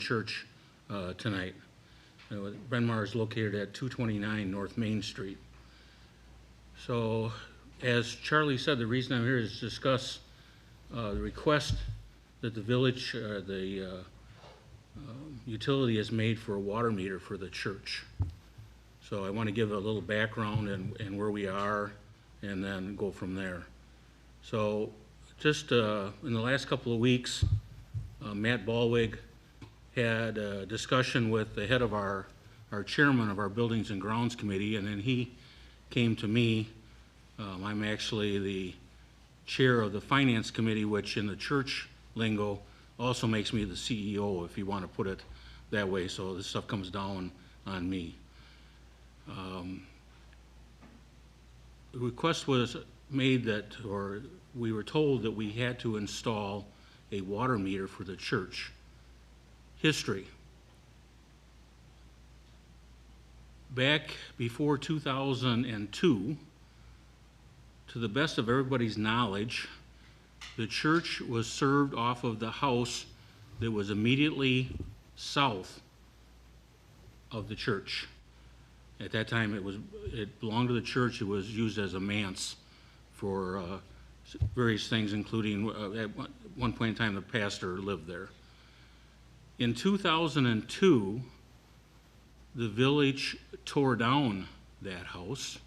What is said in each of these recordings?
church tonight. Bryn Mawr is located at 229 North Main Street. So, as Charlie said, the reason I'm here is to discuss the request that the village, utility has made for a water meter for the church. So I want to give a little background and where we are, and then go from there. So just in the last couple of weeks, Matt Ballwig had a discussion with the head of our chairman of our Buildings and Grounds Committee, and then he came to me. I'm actually the chair of the Finance Committee, which in the church lingo also makes me the CEO, if you want to put it that way, so this stuff comes down on me. The request was made that, or we were told that we had to install a water meter for the church. History. Back before 2002, to the best of everybody's knowledge, the church was served off of the house that was immediately south of the church. At that time, it belonged to the church. It was used as a manse for various things, including at one point in time the pastor lived there. In 2002, the village tore down that house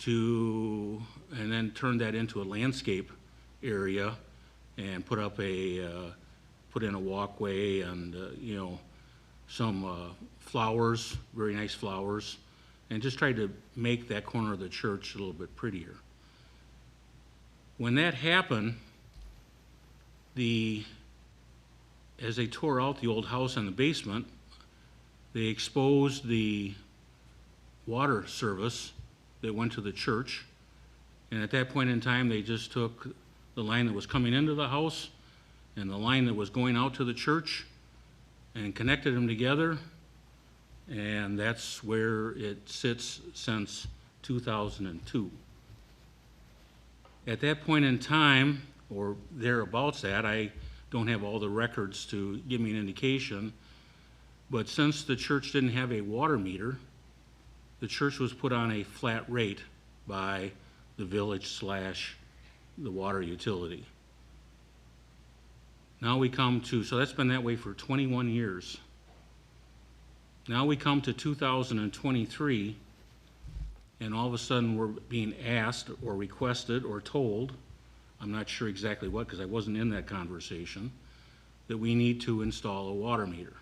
and then turned that into a landscape area and put in a walkway and some flowers, very nice flowers, and just tried to make that corner of the church a little bit prettier. When that happened, as they tore out the old house in the basement, they exposed the water service that went to the church, and at that point in time they just took the line that was coming into the house and the line that was going out to the church and connected them together, and that's where it sits since 2002. At that point in time, or thereabouts that, I don't have all the records to give me an indication, but since the church didn't have a water meter, the church was put on a flat rate by the village / the water utility. Now we come to, so that's been that way for 21 years. Now we come to 2023, and all of a sudden we're being asked or requested or told, I'm not sure exactly what because I wasn't in that conversation, that we need to install a water meter.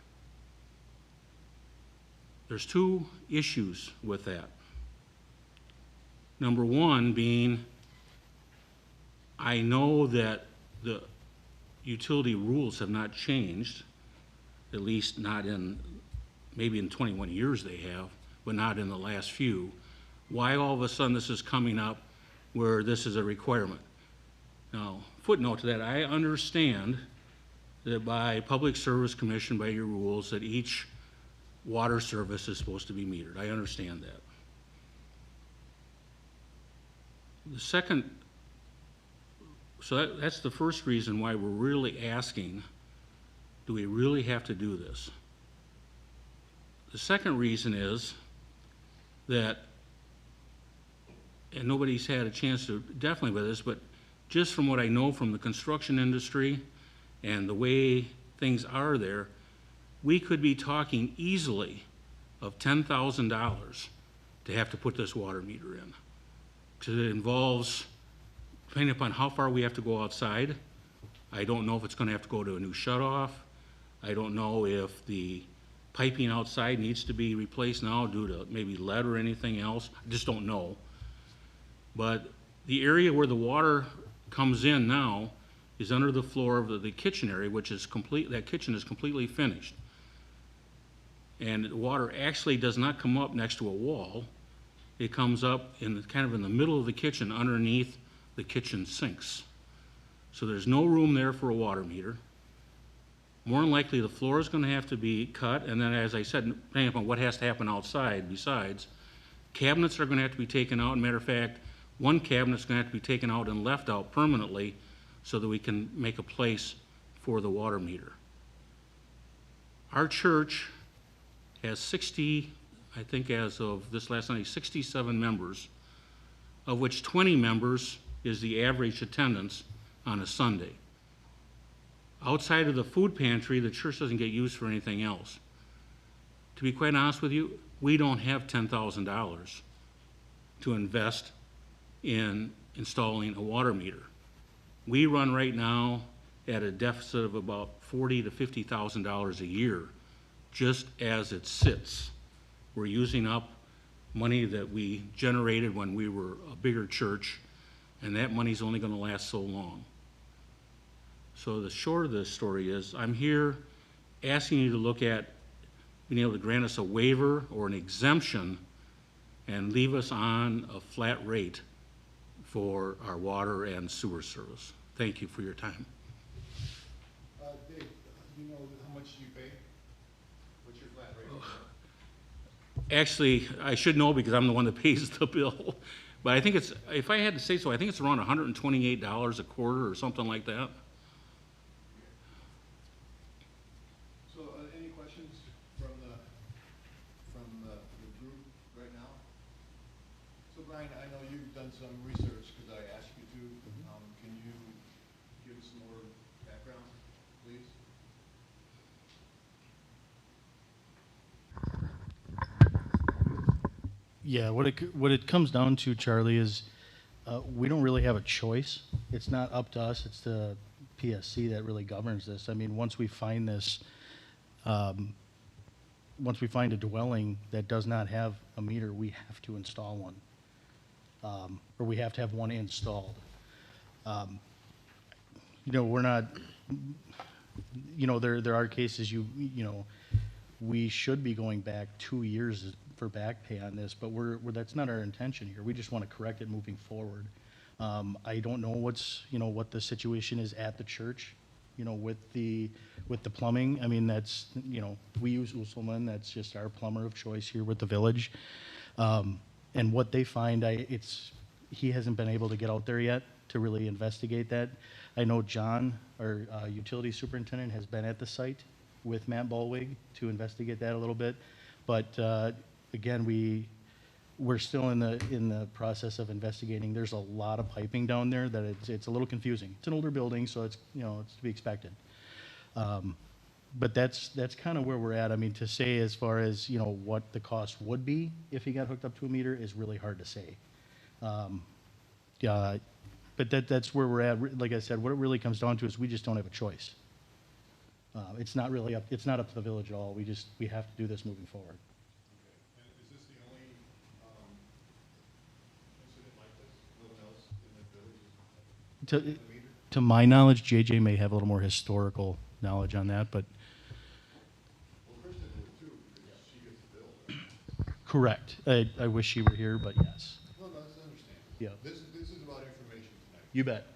There's two issues with that. Number one being, I know that the utility rules have not changed, at least not maybe in 21 years they have, but not in the last few. Why all of a sudden this is coming up where this is a requirement? Now, footnote to that, I understand that by Public Service Commission, by your rules, that each water service is supposed to be metered. I understand that. The second, so that's the first reason why we're really asking, do we really have to do this? The second reason is that, and nobody's had a chance to definitely with this, but just from what I know from the construction industry and the way things are there, we could be talking easily of $10,000 to have to put this water meter in. Because it involves, depending upon how far we have to go outside, I don't know if it's going to have to go to a new shutoff. I don't know if the piping outside needs to be replaced now due to maybe lead or anything else. I just don't know. But the area where the water comes in now is under the floor of the kitchen area, which is complete. That kitchen is completely finished. And the water actually does not come up next to a wall. It comes up kind of in the middle of the kitchen underneath the kitchen sinks. So there's no room there for a water meter. More than likely the floor is going to have to be cut, and then as I said, depending upon what has to happen outside besides, cabinets are going to have to be taken out. As a matter of fact, one cabinet's going to have to be taken out and left out permanently so that we can make a place for the water meter. Our church has 60, I think as of this last night, 67 members, of which 20 members is the average attendance on a Sunday. Outside of the food pantry, the church doesn't get used for anything else. To be quite honest with you, we don't have $10,000 to invest in installing a water meter. We run right now at a deficit of about $40,000 to $50,000 a year, just as it sits. We're using up money that we generated when we were a bigger church, and that money's only going to last so long. So the short of this story is, I'm here asking you to look at being able to grant us a waiver or an exemption and leave us on a flat rate for our water and sewer service. Thank you for your time. Dave, do you know how much you pay? What's your flat rate? Actually, I should know because I'm the one that pays the bill. But I think it's, if I had to say so, I think it's around $128 a quarter or something like that. So, any questions from the group right now? So Brian, I know you've done some research because I asked you to. Can you give us some more background, please? Yeah, what it comes down to, Charlie, is we don't really have a choice. It's not up to us. It's the PSC that really governs this. I mean, once we find this, once we find a dwelling that does not have a meter, we have to install one, or we have to have one installed. You know, we're not. You know, there are cases you know, we should be going back 2 years for back pay on this, but we're that's not our intention here. We just want to correct it moving forward. I don't know what the situation is at the church, you know, with the plumbing. I mean, that's, you know, we use Usselman. That's just our plumber of choice here with the village. And what they find, he hasn't been able to get out there yet to really investigate that. I know John, our utility superintendent, has been at the site with Matt Ballwig to investigate that a little bit. But again, we're still in the process of investigating. There's a lot of piping down there that it's a little confusing. It's an older building, so it's, you know, it's to be expected. But that's kind of where we're at. I mean, to say as far as, you know, what the cost would be if he got hooked up to a meter is really hard to say. Yeah, but that's where we're at. Like I said, what it really comes down to is we just don't have a choice. It's not up to the village at all. We have to do this moving forward. Okay. And is this the only incident like this? No one else in the village is the meter? To my knowledge, JJ may have a little more historical knowledge on that, but. Well, Kristen would too, because she gets the bill. Correct. I wish she were here, but yes. No, that's understandable. Yeah. This is about information tonight. You bet.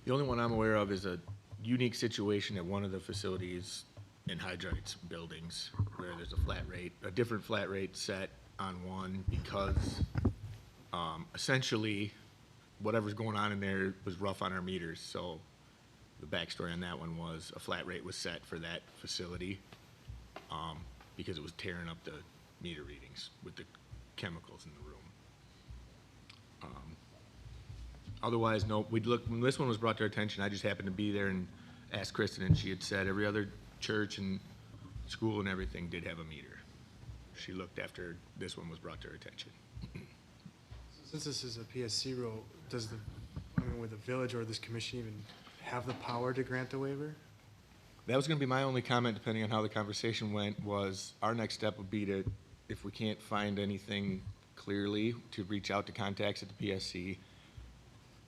The only one I'm aware of is a unique situation at one of the facilities in Hydrite's buildings where there's a different flat rate set on one because essentially whatever's going on in there was rough on our meters. So the backstory on that one was a flat rate was set for that facility because it was tearing up the meter readings with the chemicals in the room. Otherwise, no, when this one was brought to our attention, I just happened to be there and asked Kristen, and she had said every other church and school and everything did have a meter. She looked after this one was brought to her attention. Since this is a PSC rule, would the village or this commission even have the power to grant the waiver? That was going to be my only comment, depending on how the conversation went, was our next step would be to, if we can't find anything clearly, to reach out to contacts at the PSC.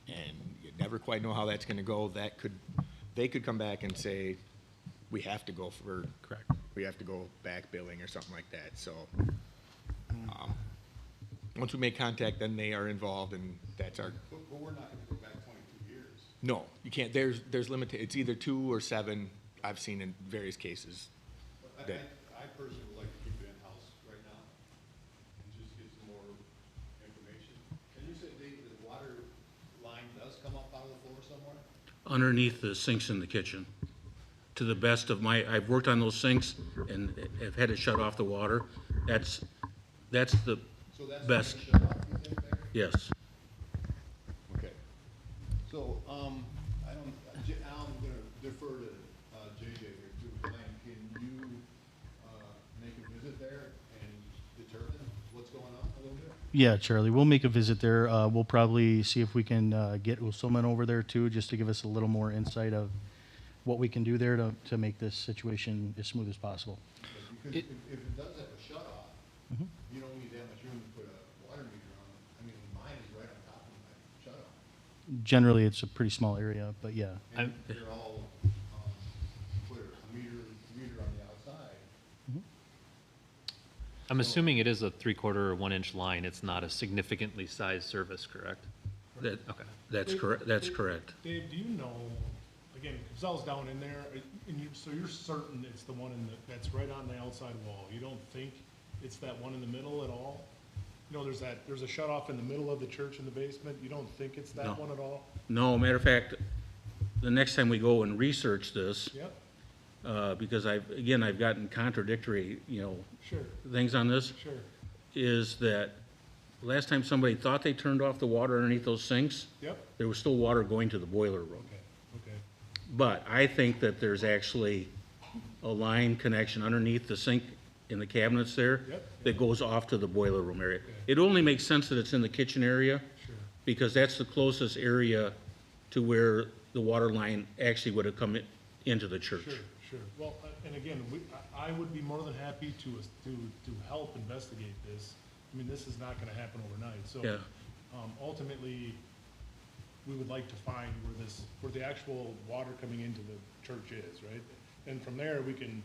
And you never quite know how that's going to go. They could come back and say, we have to go for, Correct. we have to go back billing or something like that. So once we make contact, then they are involved, and that's our. But we're not going to go back 22 years. No, you can't. There's limited. It's either 2 or 7. I've seen in various cases. But I personally would like to keep it in-house right now and just get some more information. And you said the water line does come up out of the floor somewhere? Underneath the sinks in the kitchen. to the best of my, I've worked on those sinks and have had to shut off the water. That's the So that's best, gonna shut off, you think, there? yes. Okay. So, I don't, I'm gonna defer to, JJ here too. Brian, can you, make a visit there and determine what's going on a little bit? Yeah, Charlie, we'll make a visit there. We'll probably see if we can get Usulman over there too, just to give us a little more insight of what we can do there to make this situation as smooth as possible. Because if it does have a shut off, you don't need that much room to put a water meter on. I mean, mine is right on top of my shut off. Generally, it's a pretty small area, but yeah. And they're all, put a meter on the outside. I'm assuming it is a 3/4 or 1-inch line. It's not a significantly sized service, correct? That, Okay. that's correct, that's correct. Dave, do you know, again, Cazelle's down in there, and you, so you're certain it's the one that's right on the outside wall? You don't think it's that one in the middle at all? You know, there's a shut off in the middle of the church in the basement. You don't think it's No. that one at all? No, matter of fact, the next time we go and research this, Yep, because I've gotten contradictory, sure, things on this, sure. is that last time somebody thought they turned off the water underneath those sinks, Yep, there was still water going to the boiler room. okay, okay. But I think that there's actually a line connection underneath the sink in the cabinets there Yep. that goes off to the boiler room area. Okay. It only makes sense that it's in the kitchen area Sure, because that's the closest area to where the water line actually would have come into the church. sure, sure. Well, and again, I would be more than happy to help investigate this. I mean, this is not gonna happen overnight, so. Yeah. Ultimately, we would like to find where the actual water coming into the church is, right? And from there, we can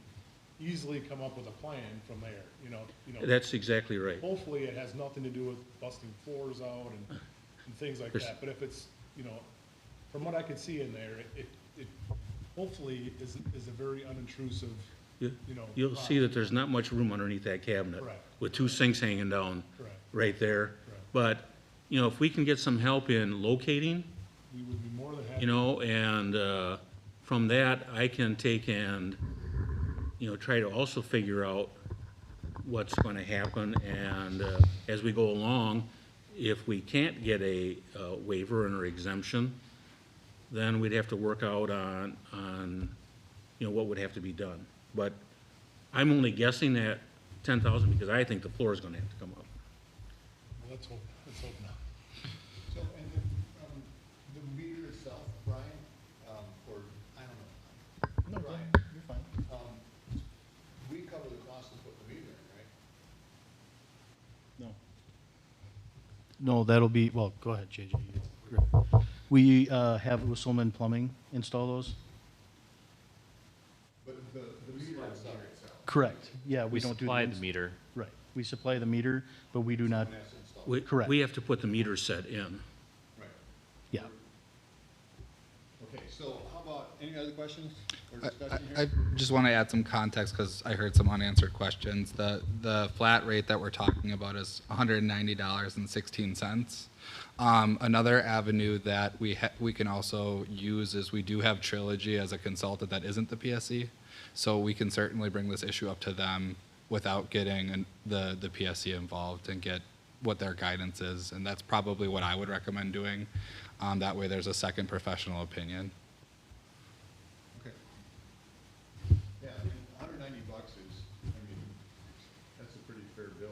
easily come up with a plan from there, you know. That's exactly right. Hopefully, it has nothing to do with busting floors out and things like There's- that, but if it's, from what I can see in there, it hopefully is a very unintrusive, You- you know. You'll see that there's not much room underneath that cabinet. Correct. With two sinks hanging down Correct. right there. Correct. But, if we can get some help in locating, We would be more than happy. and from that, I can take and, try to also figure out what's going to happen. And as we go along, if we can't get a waiver and or exemption, then we'd have to work out on what would have to be done. But I'm only guessing at 10,000 because I think the floor is going to have to come up. Well, let's hope not. So, and the meter itself, Brian, or, I don't know. Brian, You're fine. we cover the cost of putting the meter in, right? No. No, that'll be, well, go ahead, JJ. We have Usulman Plumbing install those? But the meter itself. Correct. Yeah, We we don't do supply the ins- meter. Right. We supply the meter, but we do not, That's installed. We- Correct. We have to put the meter set in. Right. yeah. Okay, so how about, any other questions or I discussion I here? just want to add some context because I heard some unanswered questions. The flat rate that we're talking about is $190.16. Another avenue that we can also use is we do have Trilogy as a consultant that isn't the PSC, so we can certainly bring this issue up to them without getting the PSC involved and get what their guidance is, and that's probably what I would recommend doing. That way, there's a second professional opinion. Okay. Yeah, I mean, $190 is, that's a pretty fair bill.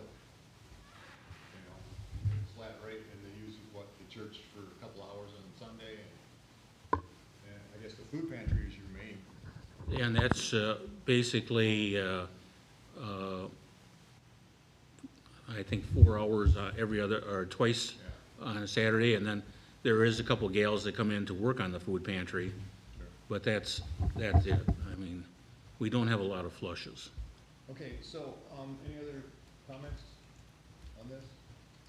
It's flat rate and they use the church for a couple hours on Sunday and I guess the food pantry is your main. And that's basically, I think 4 hours every other, or twice on a Saturday. And then there is a couple gals that come in to work on the food pantry. But that's it. I mean, we don't have a lot of flushes. Okay, so, any other comments on this?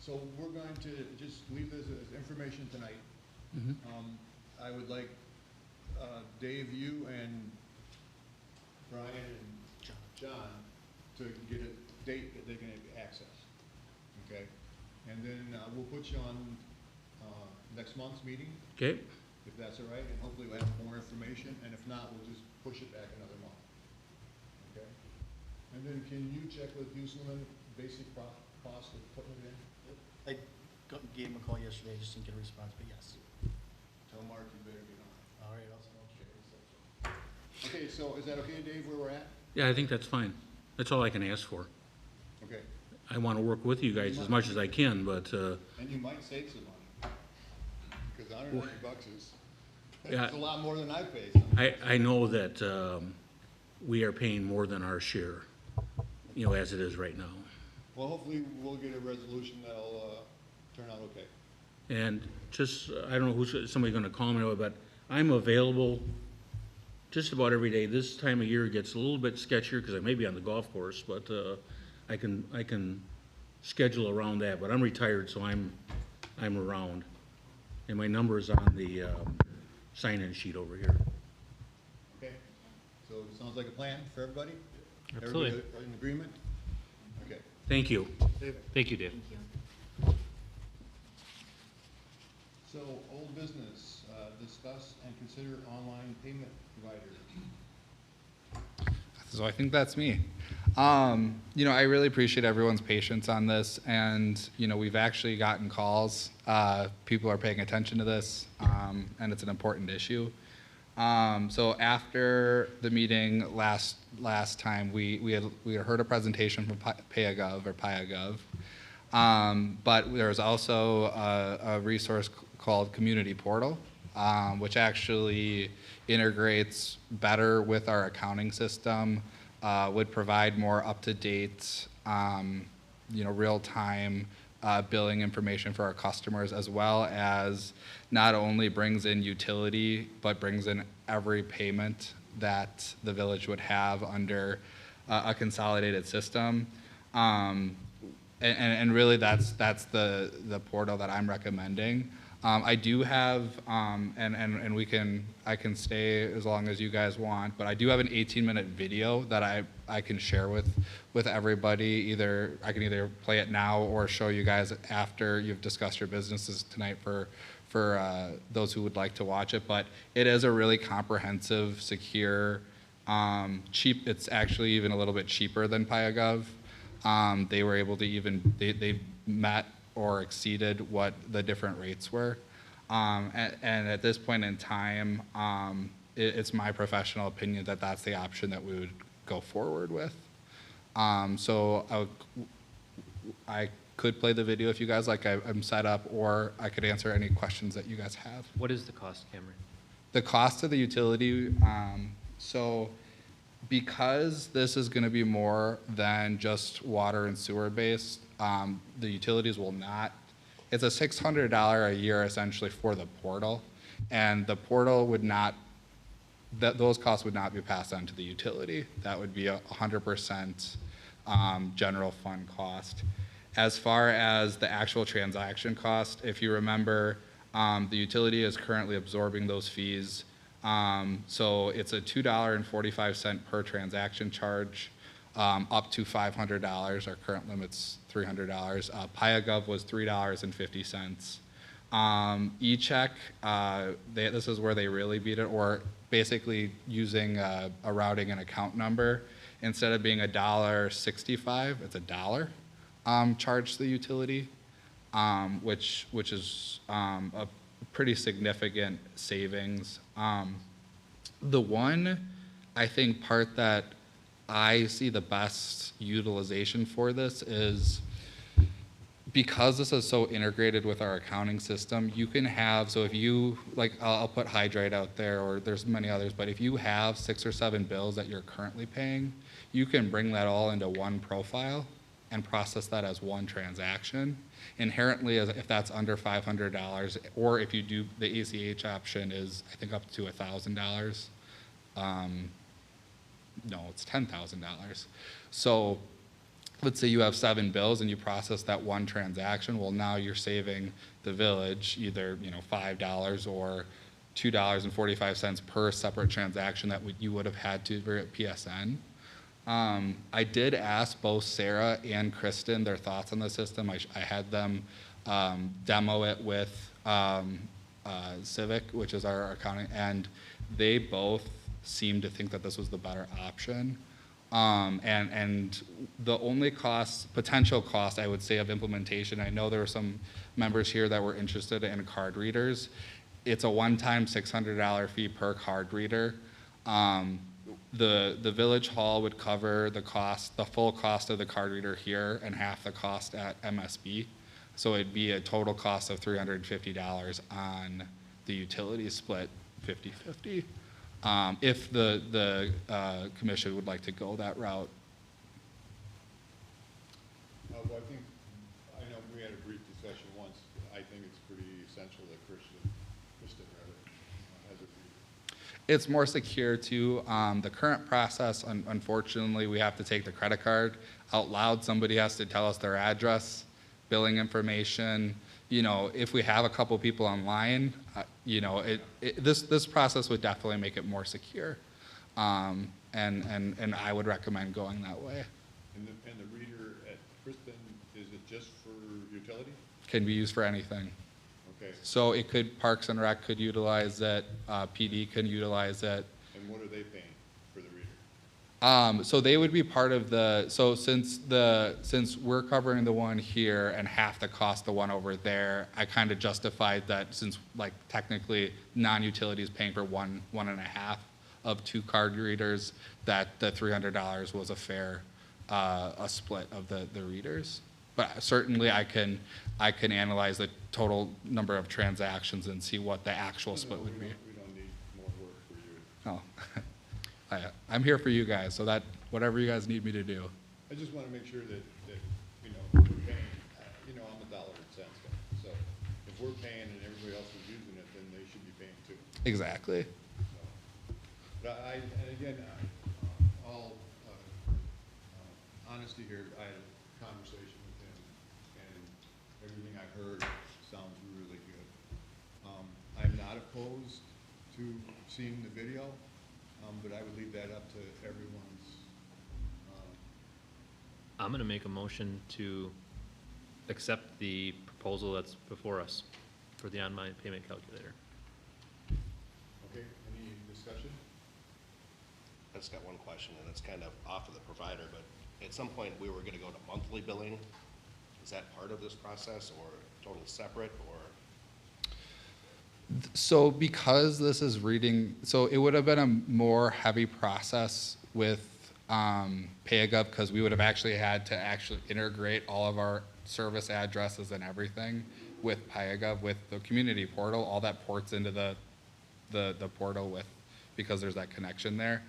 So we're going to just leave this as information tonight. Mhm. I would like, Dave, you and Brian and John to get a date that they can access, okay? And then, we'll put you on, next month's meeting, Okay? if that's all right, and hopefully we'll have more information, and if not, we'll just push it back another And then can you check with Houston, basic cost of putting it in? I gave him a call yesterday, just didn't get a response, but yes. Tell Mark you better get on it. All right, Okay, so is that okay, Dave, where we're at? Yeah, I think that's fine. That's all I can ask for. Okay. I want to work with you guys as much as I can, but, And you might save some money. Because $150 is, Yeah. it's a lot more than I pay. So. I know that we are paying more than our share, you know, as it is right now. Well, hopefully we'll get a resolution that'll turn out okay. And just, I don't know who's, somebody gonna call me, but I'm available just about every day. This time of year gets a little bit sketchier because I may be on the golf course, but I can schedule around that. But I'm retired, so I'm around. And my number is on the sign-in sheet over here. Okay, so it sounds like a plan for everybody? Absolutely. Everybody in agreement? Okay. Thank you. Thank you, Dave. So, old business, discuss and consider online payment provider. So I think that's me. You know, I really appreciate everyone's patience on this, and you know, we've actually gotten calls. People are paying attention to this, and it's an important issue. So after the meeting last time, we had heard a presentation from PayaGov, but there was also a resource called Community Portal, which actually integrates better with our accounting system, would provide more up-to-date, you know, real-time billing information for our customers, as well as not only brings in utility, but brings in every payment that the village would have under a consolidated system. And really that's the portal that I'm recommending. I do have, and I can stay as long as you guys want, but I do have an 18-minute video that I can share with everybody. I can either play it now or show you guys after you've discussed your businesses tonight for those who would like to watch it. But it is a really comprehensive, secure, cheap. It's actually even a little bit cheaper than PayaGov. They were able to they met or exceeded what the different rates were. And at this point in time, it's my professional opinion that that's the option that we would go forward with. So I could play the video if you guys like. I'm set up, or I could answer any questions that you guys have. What is the cost, Cameron? The cost of the utility, so because this is going to be more than just water and sewer based, the utilities will not. It's a $600 a year essentially for the portal, and the portal would not. Those costs would not be passed on to the utility. That would be 100% general fund cost. As far as the actual transaction cost, if you remember, the utility is currently absorbing those fees. So it's a $2.45 per transaction charge, up to $500. Our current limit's $300. PayaGov was $3.50. E-check, this is where they really beat it, or basically using a routing and account number. Instead of being $1.65, it's $1 charge to the utility, which is a pretty significant savings. The one, I think, part that I see the best utilization for this is because this is so integrated with our accounting system, you can have, so if you, like, I'll put Hydrate out there, or there's many others, but if you have 6 or 7 bills that you're currently paying, you can bring that all into one profile and process that as one transaction. Inherently, if that's under $500, or if you do, the ACH option is, I think, up to $1,000. No, it's $10,000. So let's say you have 7 bills and you process that one transaction. Well, now you're saving the village either, you know, $5 or $2.45 per separate transaction that you would have had to at PSN. I did ask both Sarah and Kristen their thoughts on the system. I had them demo it with Civic, which is our accounting, and they both seemed to think that this was the better option. And the only cost, potential cost, I would say, of implementation, I know there were some members here that were interested in card readers. It's a one-time $600 fee per card reader. The village hall would cover the cost, the full cost of the card reader here and half the cost at MSB. So it'd be a total cost of $350 on the utility split 50/50. If the commission would like to go that route. Well, I know we had a brief discussion once. I think it's pretty essential that Kristen has a reader. It's more secure too. The current process, unfortunately, we have to take the credit card out loud. Somebody has to tell us their address, billing information. You know, if we have a couple people online, you know, this process would definitely make it more secure. And I would recommend going that way. And the reader at Kristen, is it just for utility? Can be used for anything. Okay, So it could, Parks and Rec could utilize it, PD can utilize it. and what are they paying for the reader? So they would be part of the, so since we're covering the one here and half the cost the one over there, I kind of justified that since like technically non-utility is paying for one and a half of 2 card readers, that the $300 was a fair, a split of the readers. But certainly I can analyze the total number of transactions and see what the actual split would be. We don't need more work for you. Oh, I'm here for you guys, so that, whatever you guys need me to do. I just want to make sure that, you know, we're paying, you know, I'm a dollar and cents guy. So if we're paying and everybody else is using it, then they should be paying too. Exactly. So, but and again, all honesty here, I had a conversation with him, and everything I heard sounds really good. I'm not opposed to seeing the video, but I would leave that up to everyone's, I'm gonna make a motion to accept the proposal that's before us for the online payment calculator. okay, any discussion? I just got one question, and it's kind of off of the provider, but at some point, we were gonna go to monthly billing. Is that part of this process, or totally separate, or? So because this is reading, so it would have been a more heavy process with PayGov, because we would have actually had to actually integrate all of our service addresses and everything with PayGov, with the community portal. All that ports into the portal with, because there's that connection there.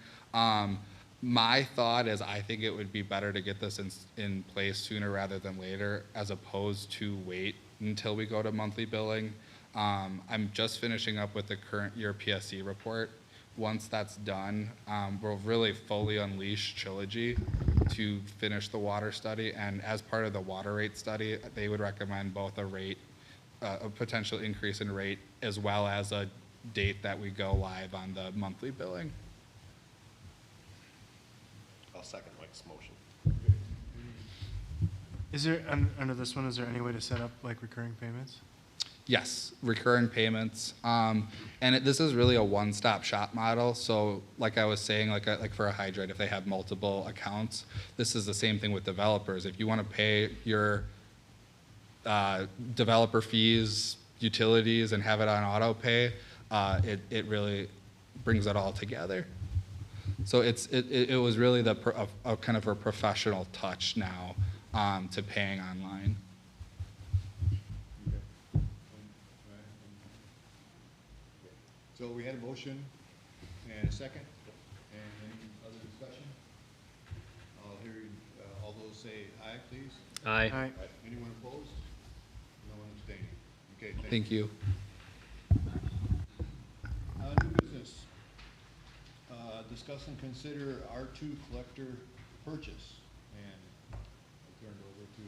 My thought is I think it would be better to get this in place sooner rather than later, as opposed to wait until we go to monthly billing. I'm just finishing up with the current year PSC report. Once that's done, we'll really fully unleash Trilogy to finish the water study. And as part of the water rate study, they would recommend both a rate, a potential increase in rate, as well as a date that we go live on the monthly billing. I'll second Mike's motion. Is there, under this one, is there any way to set up like recurring payments? Yes, recurring payments. This is really a one-stop shop model. So like I was saying, like for a hydrant, if they have multiple accounts, this is the same thing with developers. If you want to pay your developer fees, utilities, and have it on auto pay, it really brings it all together. So it was really a kind of a professional touch now to paying online. So we had a motion and a second, and any other discussion? I'll hear you, all those say aye, please. Aye. All right. Anyone opposed? No one abstaining. Okay, Thank you. New business. Discuss and consider R2 collector purchase, and I'll turn it over to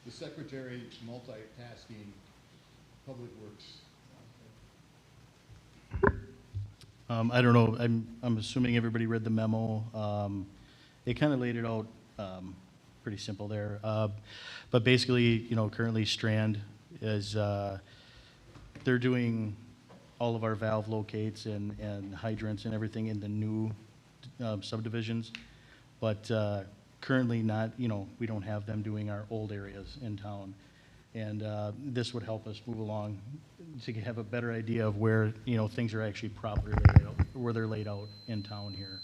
the secretary, multitasking, Public Works. I don't know, I'm assuming everybody read the memo. It kind of laid it out pretty simple there. But basically, you know, currently Strand is, they're doing all of our valve locates and hydrants and everything in the new subdivisions. But currently not, we don't have them doing our old areas in town. And this would help us move along to have a better idea of where, things are actually properly laid out, where they're laid out in town here.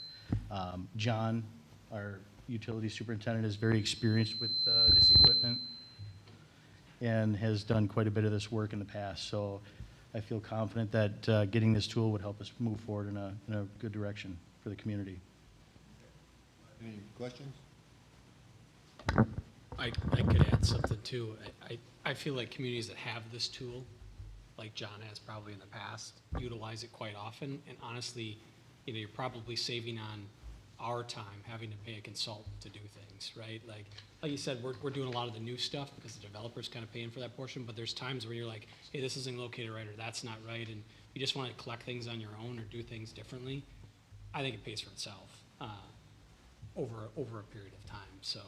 John, our utility superintendent, is very experienced with this equipment and has done quite a bit of this work in the past. So I feel confident that getting this tool would help us move forward in a good direction for the community. Any questions? I could add something too. I feel like communities that have this tool, like John has probably in the past, utilize it quite often. And honestly, you're probably saving on our time having to pay a consultant to do things, right? Like you said, we're doing a lot of the new stuff because the developer's kind of paying for that portion, but there's times where you're like, hey, this isn't located right, or that's not right, and you just want to collect things on your own or do things differently. I think it pays for itself over a period of time. So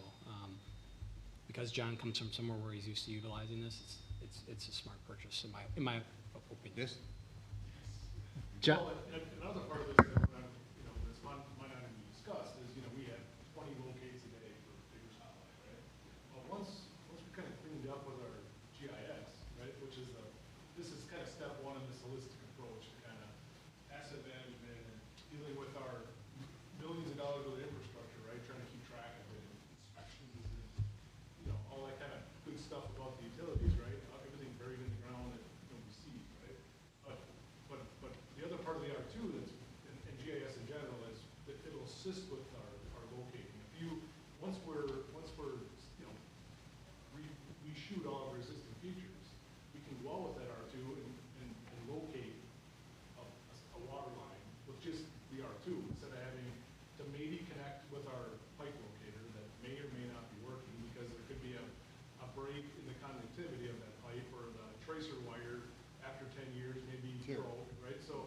because John comes from somewhere where he's used to utilizing this, it's a smart purchase in my opinion. Yes? John, Well, and another part of this that, this might not even be discussed is, we have 20 locates a day for bigger spotlight, right? Well, once we kind of cleaned up with our GIS, right, which is this is kind of step one in this holistic approach to kind of asset management and dealing with our millions of dollars worth of infrastructure, right, trying to keep track of it, and inspections and, all that kind of good stuff about the utilities, right? Everything buried in the ground that we see, right? But the other part of the R2 that's, and GIS in general, is that it'll assist with our locating. Once we're, reshoot all of our existing features, we can go out with that R2 and locate a water line with just the R2, instead of having to maybe connect with our pipe locator that may or may not be working, because there could be a break in the conductivity of that pipe, or the tracer wire after 10 years maybe Sure. broke, right? So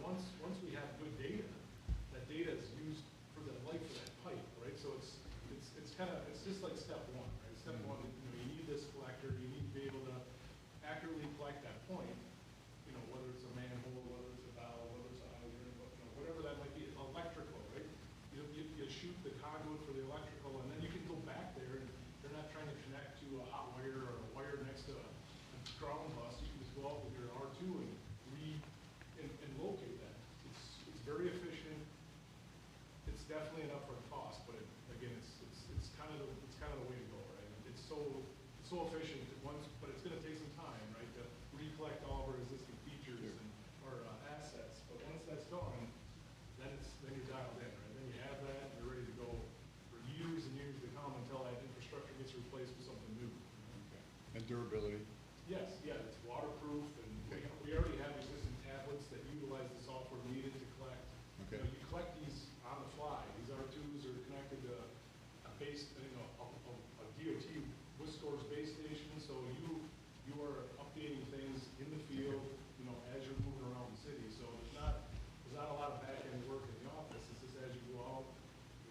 once we have good data, that data is used for the life of that pipe, right? So it's just like step one, right? Step one, you need this collector, you need to be able to accurately collect that point, whether it's a manhole, whether it's a valve, whether it's a hydrant, whatever that might be, electrical, right? You shoot the conduit for the electrical, and then you can go back there, and you're not trying to connect to a hot wire or a wire next to a ground bus. You can just go out with your R2 and locate that. It's very efficient. It's definitely an upfront cost, but again, it's kind of the way to go, right? It's so efficient at once, but it's going to take some time, right, to recollect all of our existing features and our assets. But once that's done, then you're dialed in, right? Then you have that, and you're ready to go for years and years to come until that infrastructure gets replaced with something new. And durability? Yes, it's waterproof, and we already have existing tablets that utilize the software needed to collect. Okay. You collect these on the fly. These R2s are connected to a base, a DOT Wiscor's base station, so you are updating things in the field, as you're moving around the city. So there's not a lot of back-end work in the office. It's just as you go out,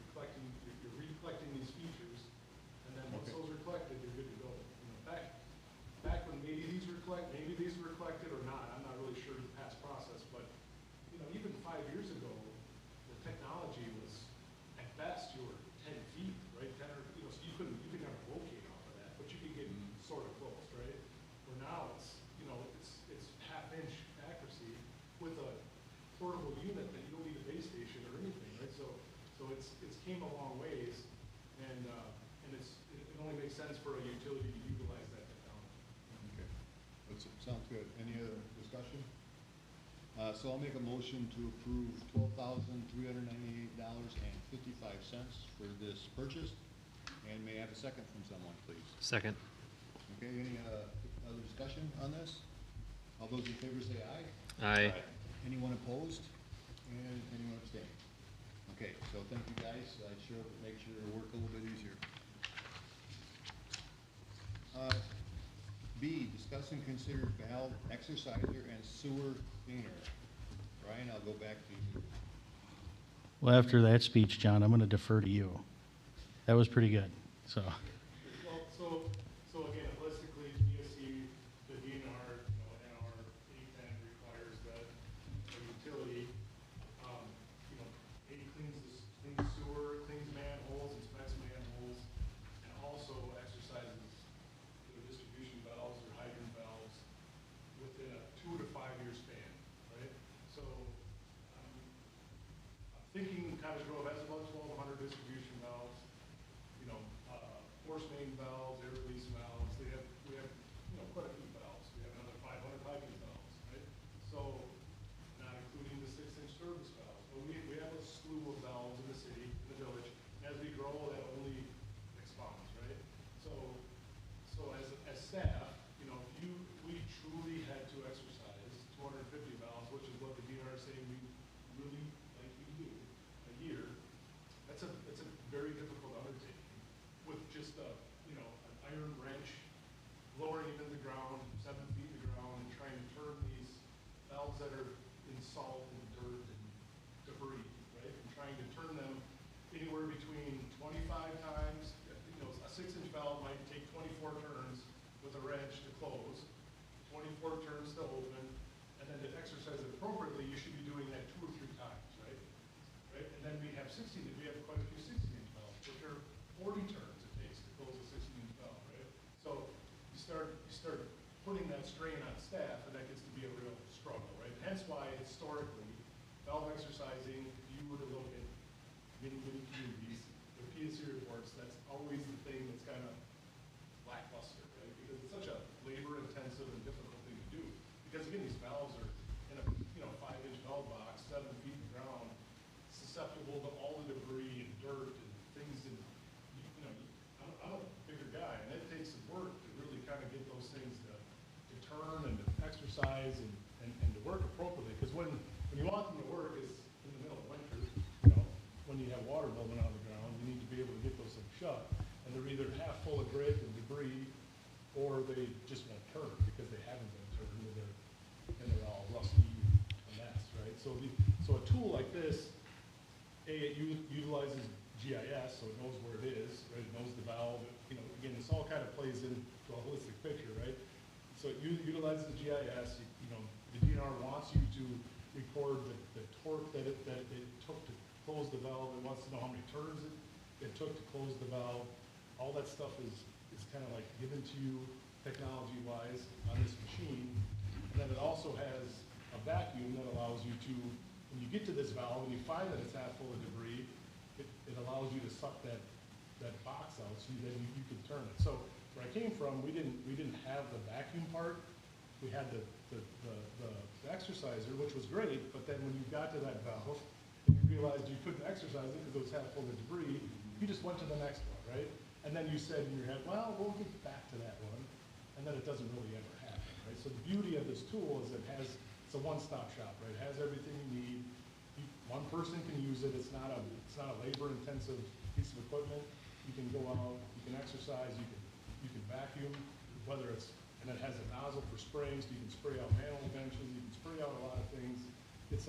you're recollecting these features, and then once those are collected, you're good to go. Back when maybe these were collected or not, I'm not really sure of the past process, but, even 5 years ago, the technology was, at best, you were 10 feet, right? 10 or, so you could never locate off of that, but you could get sort of close, right? Where now it's half-inch accuracy with a portable unit that you don't need a base station or anything, right? So it's came a long ways, and it only makes sense for a utility to utilize that technology. Okay. Sounds good. Any other discussion? So I'll make a motion to approve $12,398.55 for this purchase. And may I have a second from someone, please? second. Okay, any other discussion on this? All those in favor say aye. Aye. Anyone opposed? And anyone abstain? Okay, so thank you guys. Make sure your work a little bit easier. B, discuss and consider valve exerciser and sewer cleaner. Brian, I'll go back to you. Well, after that speech, John, I'm going to defer to you. That was pretty good, so. Well, so again, holistically, PSC, the DNR, and our A10 requires that Cottage Grove has about 1,200 distribution valves, force main valves, air release valves, we have, quite a few valves. We have another 500 piping valves, right? So, not including the 6-inch service valves, but we have a slew of valves in the city, in the village. As we grow, that only expands, right? So as staff, if we truly had to exercise 250 valves, which is what the DNR is saying we really like we do a year, it's a very difficult undertaking with just an iron wrench, lowering it in the ground, 7 feet in the ground, and trying to turn these valves that are in salt and dirt and debris, right? And trying to turn them anywhere between 25 times, a 6-inch valve might take 24 turns with a wrench to close, 24 turns to open, and then to exercise it appropriately, you should be doing that 2 or 3 times, right? Right? And then we have we have quite a few 16-inch valves, which are 40 turns it takes to close a 16-inch valve, right? So you start putting that strain on staff, and that gets to be a real struggle, right? Hence why historically, valve exercising, if you were to look at many communities, the PSC reports, that's always the thing that's kind of lackluster, right? Because it's such a labor-intensive and difficult thing to do. Because again, these valves are in a 5-inch valve box, 7 feet in the ground, susceptible to all the debris and dirt and things. And I'm a bigger guy, and it takes some work to really kind of get those things to turn and to exercise and to work appropriately. Because when you want them to work is in the middle of winter, when you have water building out of the ground, you need to be able to get those things shut. And they're either half full of grit and debris, or they just won't turn because they haven't been turned, and they're all rusty and a mess, right? So a tool like this, it utilizes GIS, so it knows where it is, right? It knows the valve. Again, this all kind of plays into a holistic picture, right? So it utilizes the GIS. The DNR wants you to record the torque that it took to close the valve. It wants to know how many turns it took to close the valve. All that stuff is kind of like given to you technology-wise on this machine. And then it also has a vacuum that allows you to, when you get to this valve and you find that it's half full of debris, it allows you to suck that box out so then you can turn it. So where I came from, we didn't have the vacuum part. We had the exerciser, which was great, but then when you got to that valve, and you realized you couldn't exercise it because it was half full of debris, you just went to the next one, right? And then you said in your head, well, we'll get back to that one, and then it doesn't really ever happen, right? So the beauty of this tool is it's a one-stop shop, right? It has everything you need. One person can use it. It's not a labor-intensive piece of equipment. You can go out, you can exercise, you can vacuum, and it has a nozzle for spraying, so you can spray out manhole benches, you can spray out a lot of things. It's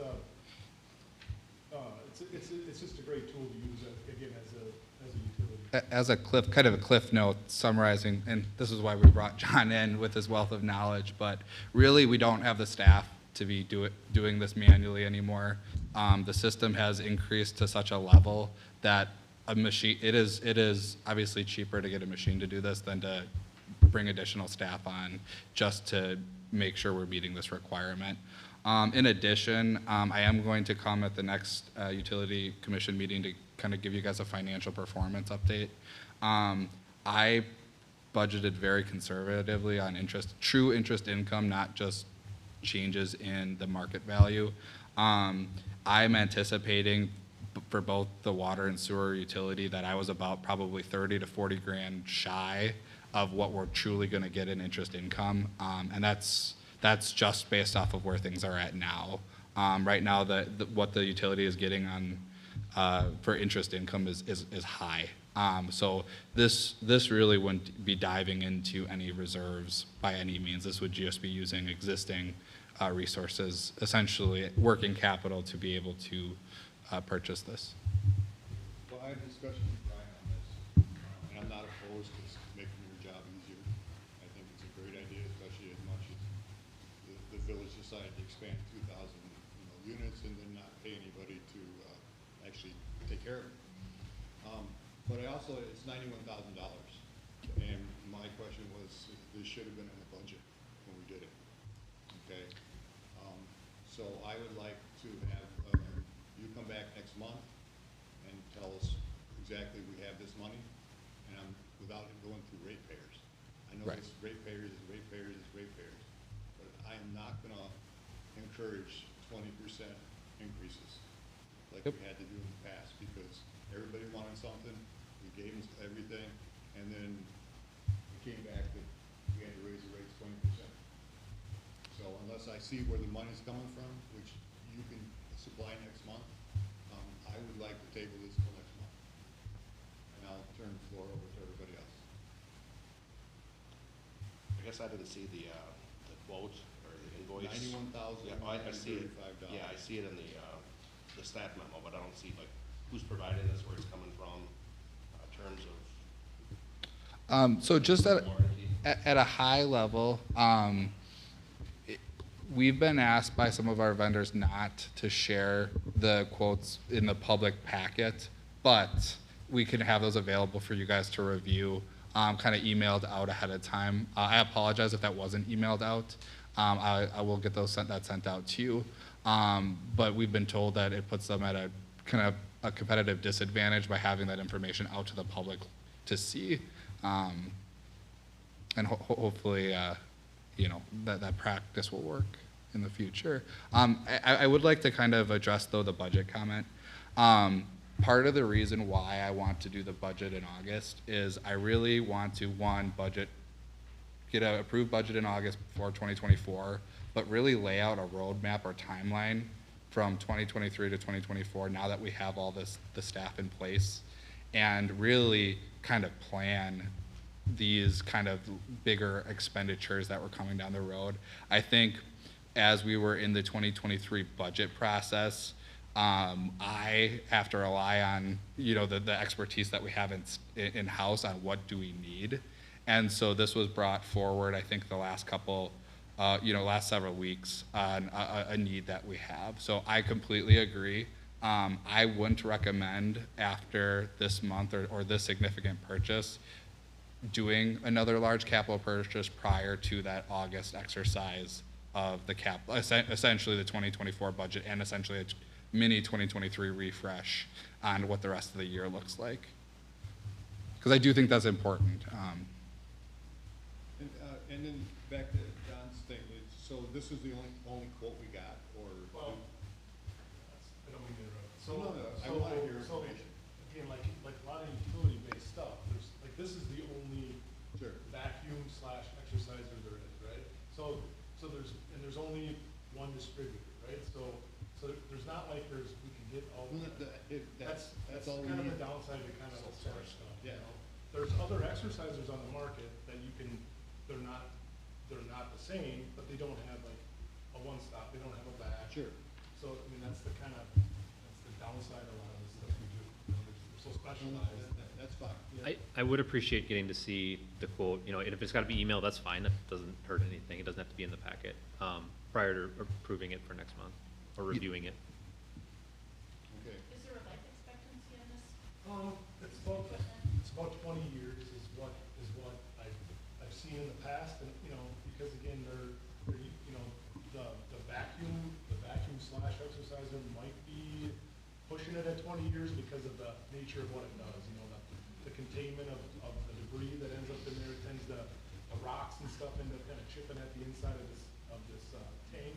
just a great tool to use, again, as a utility. As a cliff note summarizing, and this is why we brought John in with his wealth of knowledge, but really we don't have the staff to be doing this manually anymore. The system has increased to such a level that it is obviously cheaper to get a machine to do this than to bring additional staff on just to make sure we're meeting this requirement. In addition, I am going to come at the next Utility Commission meeting to kind of give you guys a financial performance update. I budgeted very conservatively on true interest income, not just changes in the market value. I'm anticipating for both the water and sewer utility that I was about probably 30 to 40 grand shy of what we're truly going to get in interest income, and that's just based off of where things are at now. Right now, what the utility is getting on for interest income is high. So this really wouldn't be diving into any reserves by any means. This would just be using existing resources, essentially working capital, to be able to purchase this. Well, I had a discussion with Brian on this, and I'm not opposed to making your job easier. I think it's a great idea, especially as much as the village decided to expand 2,000 units and then not pay anybody to actually take care of it. But it's $91,000, and my question was, this should have been in the budget when we did it. Okay, so I would like to have you come back next month know Right. it's ratepayers, but I am not gonna encourage 20% increases like we Yep. had to do in the past, because everybody wanted something, we gave them everything, and then it came back that we had to raise the rates 20%. So unless I see where the money's coming from, which you can supply next month, I would like to table this till next month. And I'll turn the floor over to everybody else. I guess I didn't see the quote or the invoice. $91,135. Yeah, I see it. Yeah, I see it in the staff memo, but I don't see like who's providing this, where it's coming from, terms of So just warranty. at a high level, we've been asked by some of our vendors not to share the quotes in the public packet, but we can have those available for you guys to review, kind of emailed out ahead of time. I apologize if that wasn't emailed out. I will get those sent out to you. But we've been told that it puts them at a kind of a competitive disadvantage by having that information out to the public to see. And hopefully, that practice will work in the future. I would like to kind of address, though, the budget comment. Part of the reason why I want to do the budget in August is I really want to, get an approved budget in August before 2024, but really lay out a roadmap or timeline from 2023 to 2024, now that we have all the staff in place, and really kind of plan these kind of bigger expenditures that were coming down the road. I think as we were in the 2023 budget process, I have to rely on, the expertise that we have in-house on what do we need. And so this was brought forward, I think, the last several weeks on a need that we have. So I completely agree. I wouldn't recommend after this month or this significant purchase doing another large capital purchase prior to that August exercise of the essentially the 2024 budget, and essentially a mini 2023 refresh on what the rest of the year looks like. Because I do think that's important. And then back to John's statement, so this is the only quote we got, or? Well, I don't mean to interrupt. So, No, I so, wanna hear so, information. again, like a lot of utility-based stuff, this is the only Sure. vacuum slash exerciser there is, right? So there's only one distributor, right? So there's not like we can get all. That's all we kind of need. the downside to kind of the center stuff, you Yeah. know? There's other exercisers on the market that they're not the same, but they don't have like a one-stop, they don't have a back. Sure. So, I mean, that's the downside of a lot of the stuff we do. You know, they're so specialized. That's fine. I would appreciate getting to see the quote, and if it's gotta be emailed, that's fine, that doesn't hurt anything, it doesn't have to be in the packet, prior to approving it for next month, or reviewing it. Okay. Is there a life expectancy on this? It's about 20 years is what I've seen in the past, and, because again, the vacuum slash exerciser might be pushing it at 20 years because of the nature of what it does, the containment of the debris that ends up in there tends to, the rocks and stuff end up kind of chipping at the inside of this tank,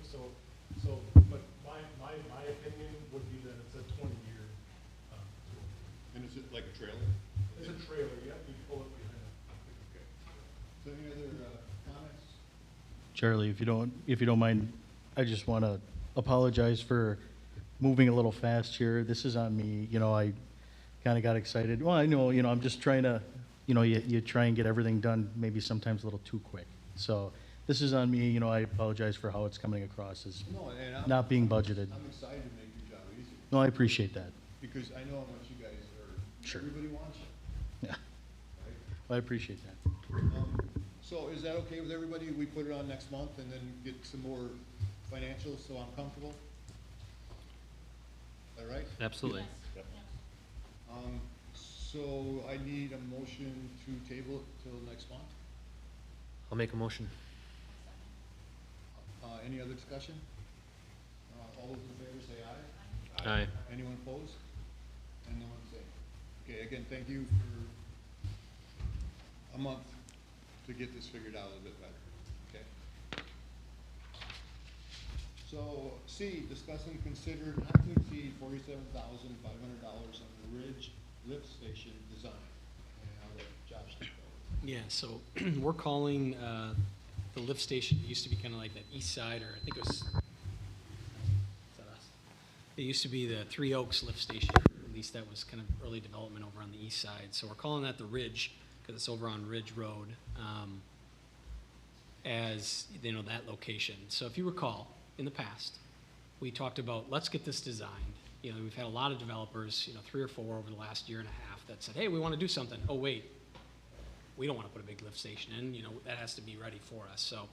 but my opinion would be that it's a 20-year tool. And is it like a trailer? It's a trailer, yeah, you pull it behind it. Okay. So any other comments? Charlie, if you don't mind, I just want to apologize for moving a little fast here. This is on me. I kind of got excited. Well, I know, I'm just trying to, you try and get everything done maybe sometimes a little too quick. So this is on me. I apologize for how it's coming across as No, and not being budgeted. I'm excited to make your job easier, No, I appreciate that. because I know how much you guys are, Sure. everybody wants it, Yeah, right? I appreciate that. So is that okay with everybody? We put it on next month and then get some more financials, so I'm comfortable? All right? Absolutely. Yes. So I need a motion to table it till next month. I'll make a motion. Any other discussion? All those in favor say aye. Aye. Anyone opposed? And no one say. Okay, again, thank you for a month to to get this figured out a little bit better, okay? So, C, discuss and consider not to exceed $47,500 on the Ridge lift station design. And I'll let Josh take over. Yeah, so we're calling the lift station, it used to be kind of like that east side, or I think it was, is that us? It used to be the Three Oaks lift station, at least that was kind of early development over on the east side. So we're calling that the Ridge, because it's over on Ridge Road, as, you know, that location. So if you recall, in the past, we talked about, let's get this designed. You know, we've had a lot of developers, you know, 3 or 4 over the last year and a half that said, hey, we want to do something. Oh, wait, we don't want to put a big lift station in, you know, that has to be ready for us. So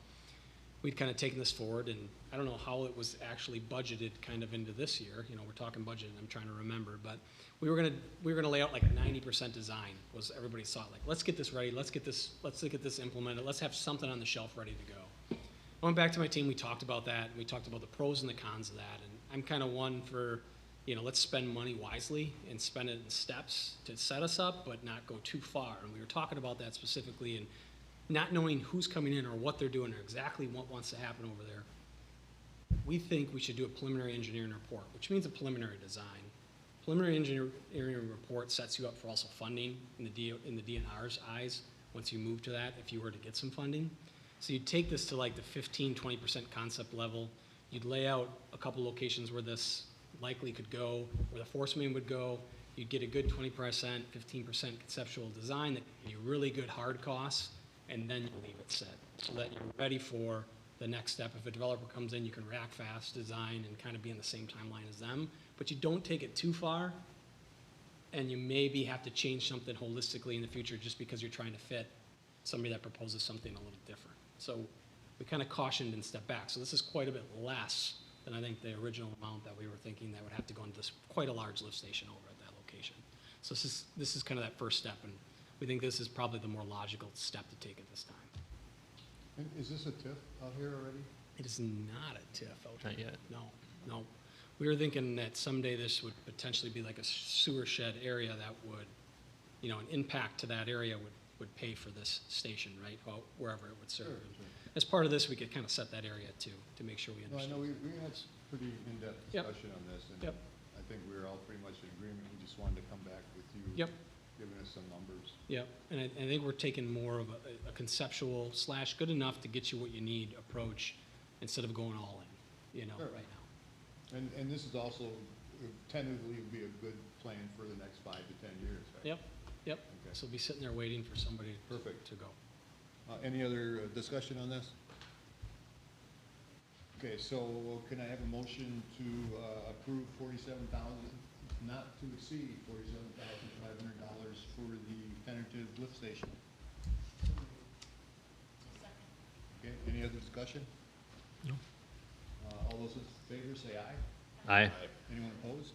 we'd kind of taken this forward, and I don't know how it was actually budgeted kind of into this year. You know, we're talking budget, and I'm trying to remember, but we were gonna lay out like a 90% design was everybody's thought. Like, let's get this ready, let's get this implemented, let's have something on the shelf ready to go. I went back to my team, we talked about that, and we talked about the pros and the cons of that, and I'm kind of one for, you know, let's spend money wisely and spend it in steps to set us up, but not go too far. And we were talking about that specifically, and not knowing who's coming in or what they're doing or exactly what wants to happen over there. We think we should do a preliminary engineering report, which means a preliminary design. Preliminary engineering report sets you up for also funding in the DNR's eyes once you move to that, if you were to get some funding. So you'd take this to like the 15, 20% concept level. You'd lay out a couple locations where this likely could go, where the force main would go. You'd get a good 20%, 15% conceptual design that give you really good hard costs, and then you leave it set so that you're ready for the next step. If a developer comes in, you can react fast, design, and kind of be in the same timeline as them. But you don't take it too far, and you maybe have to change something holistically in the future just because you're trying to fit somebody that proposes something a little different. So we kind of cautioned and stepped back. So this is quite a bit less than I think the original amount that we were thinking that would have to go into this quite a large lift station over at that location. So this is kind of that first step, and we think this is probably the more logical step to take at this time. And is this a TIF out here already? It is not a TIF out Not here. yet. No. We were thinking that someday this would potentially be like a sewer shed area that would, you know, an impact to that area would pay for this station, right? Well, wherever it would serve. Sure. As part of this, we could kind of set that area too, to make sure we No, I understand. know we had some pretty in-depth Yep. discussion on this, and Yep. I think we were all pretty much in agreement. We just wanted to come back with you. Yep. Giving us some numbers. Yeah, and I think we're taking more of a conceptual / good enough to get you what you need approach instead of going all in, you know, Sure. right now. And this is also tentatively would be a good plan for the next 5 to 10 years, right? Yep. Okay. So be sitting there waiting for somebody Perfect. to go. Any other discussion on this? Okay, so can I have a motion to approve not to exceed $47,500 for the tentative lift station? Okay, any other discussion? No. All those in favor say aye. Aye. Anyone opposed?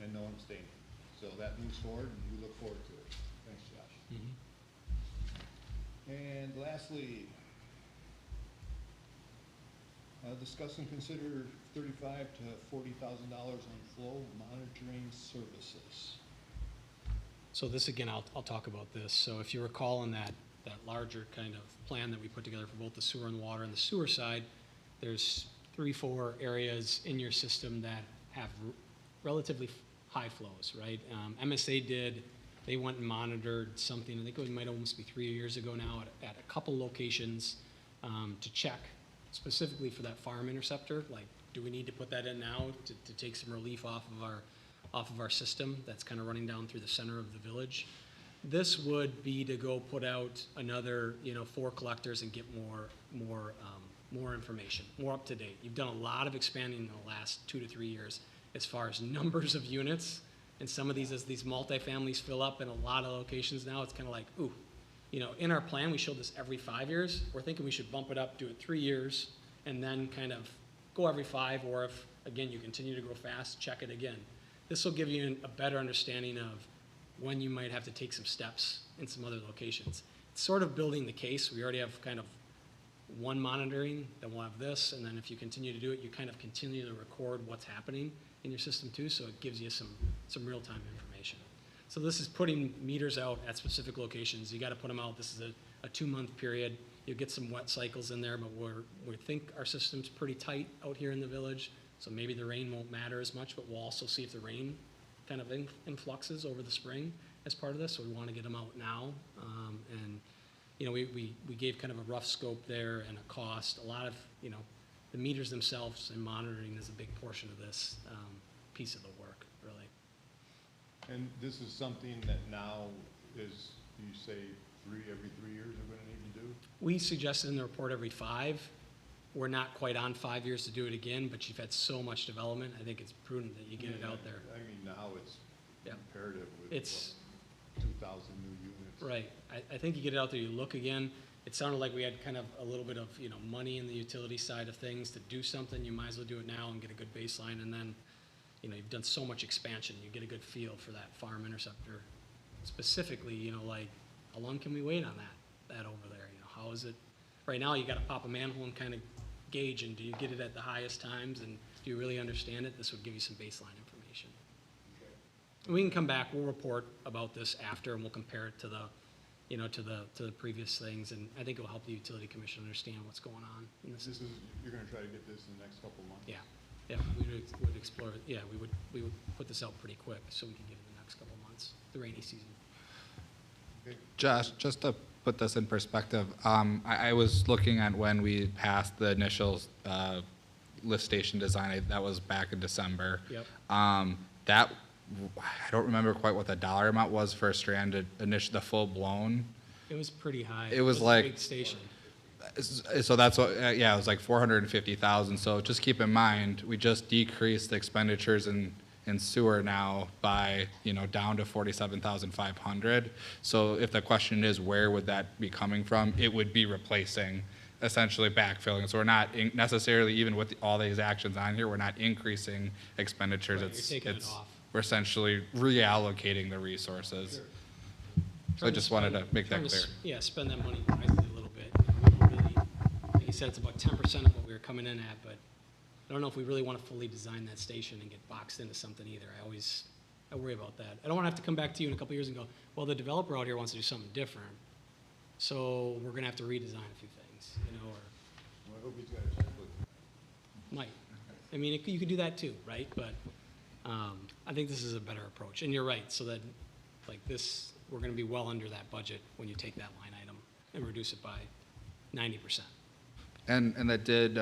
And no one abstaining. So that moves forward, and we look forward to it. Thanks, Josh. And lastly, discuss and consider $35,000 to $40,000 on flow monitoring services. So this, again, I'll talk about this. So if you recall in that larger kind of plan that we put together for both the sewer and water, and the sewer side, there's 3, 4 areas in your system that have relatively high flows, right? MSA they went and monitored something, I think it might almost be 3 years ago now, at a couple locations to check specifically for that farm interceptor. Like, do we need to put that in now to take some relief off of our system that's kind of running down through the center of the village? This would be to go put out another, 4 collectors and get more information, more up to date. You've done a lot of expanding in the last 2 to 3 years as far as numbers of units. And some of these, as these multifamilies fill up in a lot of locations now, it's kind of like, ooh, in our plan, we showed this every 5 years. We're thinking we should bump it up, do it 3 years, and then kind of go every 5, or if, again, you continue to grow fast, check it again. This will give you a better understanding of when you might have to take some steps in some other locations. It's sort of building the case. We already have kind of one monitoring, then we'll have this, and then if you continue to do it, you kind of continue to record what's happening in your system too, so it gives you some real-time information. So this is putting meters out at specific locations. You got to put them out. This is a 2-month period. You'll get some wet cycles in there, but we think our system's pretty tight out here in the village, so maybe the rain won't matter as much, but we'll also see if the rain kind of influxes over the spring as part of this, so we want to get them out now. And, you know, we gave kind of a rough scope there and a cost. A lot of, you know, the meters themselves and monitoring is a big portion of this piece of the work, really. And this is something that now is, you say, every 3 years we're gonna need to do? We suggested in the report every 5. We're not quite on 5 years to do it again, but you've had so much development, I think it's prudent that you get it out there. I mean, now it's Yeah. imperative with It's, 2,000 new units. right, I think you get it out there, you look again. It sounded like we had kind of a little bit of, you know, money in the utility side of things to do something. You might as well do it now and get a good baseline, and then, you know, you've done so much expansion, you get a good feel for that farm interceptor. Specifically, you know, like, how long can we wait on that over there? You know, how is it, right now, you gotta pop a manhole and kind of gauge, and do you get it at the highest times, and do you really understand it? This would give you some baseline information. And we can come back, we'll report about this after, and we'll compare it to the, you know, to the previous things, and I think it'll help the utility commission understand what's going on in the This system. is, you're gonna try to get this in the next couple of months? Yeah, yeah, we would explore it, yeah, we would put this out pretty quick, so we can get it in the next couple of months, the rainy season. Okay. Josh, just to put this in perspective, I was looking at when we passed the initial lift station design. That was back in December. Yep. That, I don't remember quite what the dollar amount was for a stranded the full blown. It was pretty high. It was a like- big station. So that's what, yeah, it was like 450,000. So just keep in mind, we just decreased the expenditures in sewer now by, you know, down to 47,500. So if the question is where would that be coming from, it would be replacing, essentially backfilling. So we're not necessarily, even with all these actions on here, we're not increasing expenditures. Right, you're taking it off. We're essentially reallocating the resources. So I just wanted to make that clear. Yeah, spend that money wisely a little bit. We don't really, like you said, it's about 10% of what we were coming in at, but I don't know if we really want to fully design that station and get boxed into something either. I worry about that. I don't want to have to come back to you in a couple years and go, well, the developer out here wants to do something different, so we're going to have to redesign a few things, you know, or Well, I hope he's got a template. might. I mean, you could do that too, right? But I think this is a better approach. And you're right, so that, like this, we're going to be well under that budget when you take that line item and reduce it by 90%. And that did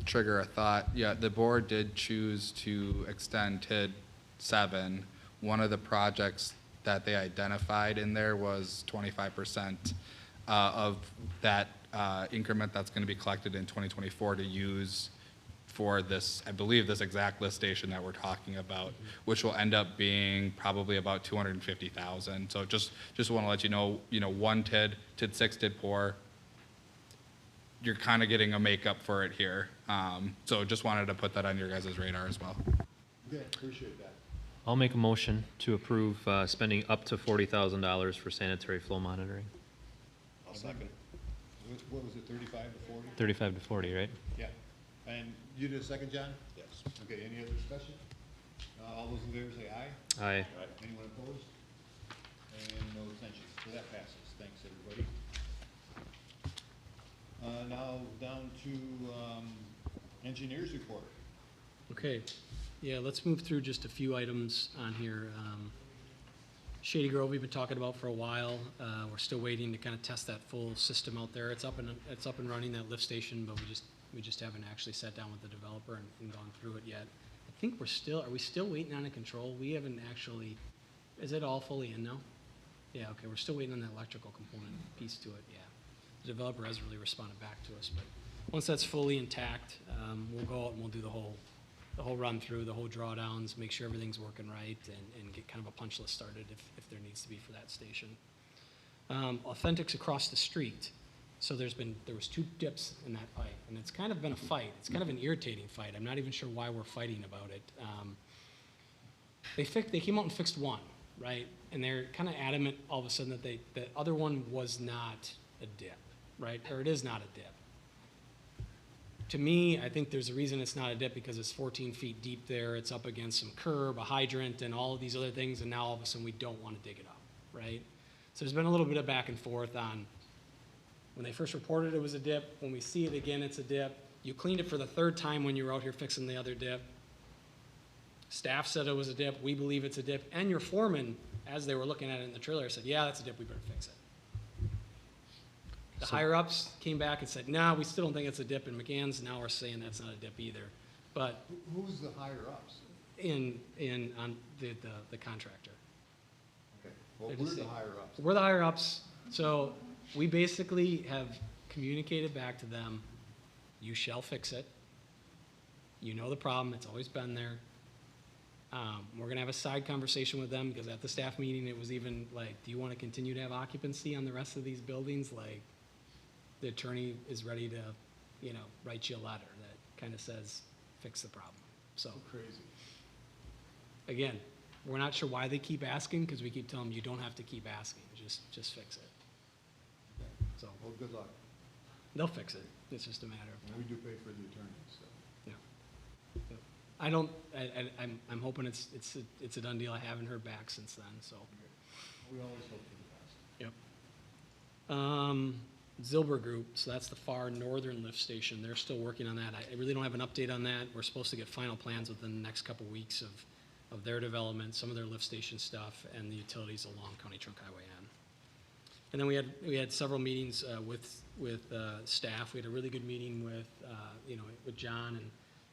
trigger a thought. Yeah, the board did choose to extend TID 7. One of the projects that they identified in there was 25% of that increment that's going to be collected in 2024 to use for this, I believe, this exact lift station that we're talking about, which will end up being probably about 250,000. So just want to let you know, one TID 6, TID 4, you're kind of getting a makeup for it here. So just wanted to put that on your guys' radar as well. Okay, appreciate that. I'll make a motion to approve spending up to $40,000 for sanitary flow monitoring. I'll second. What was it, 35 to 40? 35 to 40, right? Yeah. And you did a second, John? Yes. Okay, any other discussion? All those in favor say aye. Aye. Anyone opposed? And no abstentions. So that passes. Thanks, everybody. Now down to engineers report. Okay, yeah, let's move through just a few items on here. Shady Grove, we've been talking about for a while. We're still waiting to kind of test that full system out there. It's up and running, that lift station, but we just haven't actually sat down with the developer and gone through it yet. I think are we still waiting on a control? We haven't actually, is it all fully in now? Yeah, okay, we're still waiting on the electrical component piece to it, yeah. The developer hasn't really responded back to us, but once that's fully intact, we'll go out and we'll do the whole run through, the whole drawdowns, make sure everything's working right, and get kind of a punch list started if there needs to be for that station. Authentics across the street. So there was 2 dips in that pipe, and it's kind of been a fight. It's kind of an irritating fight. I'm not even sure why we're fighting about it. They came out and fixed one, right? And they're kind of adamant all of a sudden that the other one was not a dip, right? Or it is not a dip. To me, I think there's a reason it's not a dip because it's 14 feet deep there. It's up against some curb, a hydrant, and all of these other things, and now all of a sudden we don't want to dig it up, right? So there's been a little bit of back and forth on When they first reported it was a dip, when we see it again, it's a dip. You cleaned it for the third time when you were out here fixing the other dip. Staff said it was a dip, we believe it's a dip, and your foreman, as they were looking at it in the trailer, said, yeah, that's a dip, we better fix it. The higher-ups came back and said, nah, we still don't think it's a dip, and McGann's now are saying that's not a dip either. But Who's the higher-ups? on the contractor. Okay, well, They're we're just the saying- higher-ups. We're the higher-ups, so we basically have communicated back to them, you shall fix it. You know the problem, it's always been there. We're gonna have a side conversation with them, because at the staff meeting, it was even like, do you wanna continue to have occupancy on the rest of these buildings? Like, the attorney is ready to, write you a letter that kinda says, fix the problem. So, Crazy. again, we're not sure why they keep asking, because we keep telling them, you don't have to keep asking, just fix it. So, Well, good luck. they'll fix it, it's just a matter of And we do pay for the attorney, so. yeah. I don't, I'm hoping it's a done deal, I haven't heard back since then, so. We always hope for the best. Yep. Zilber Group, so that's the far northern lift station, they're still working on that. I really don't have an update on that. We're supposed to get final plans within the next couple weeks of their development, some of their lift station stuff, and the utilities along County Trunk Highway N. And then we had several meetings with staff. We had a really good meeting with John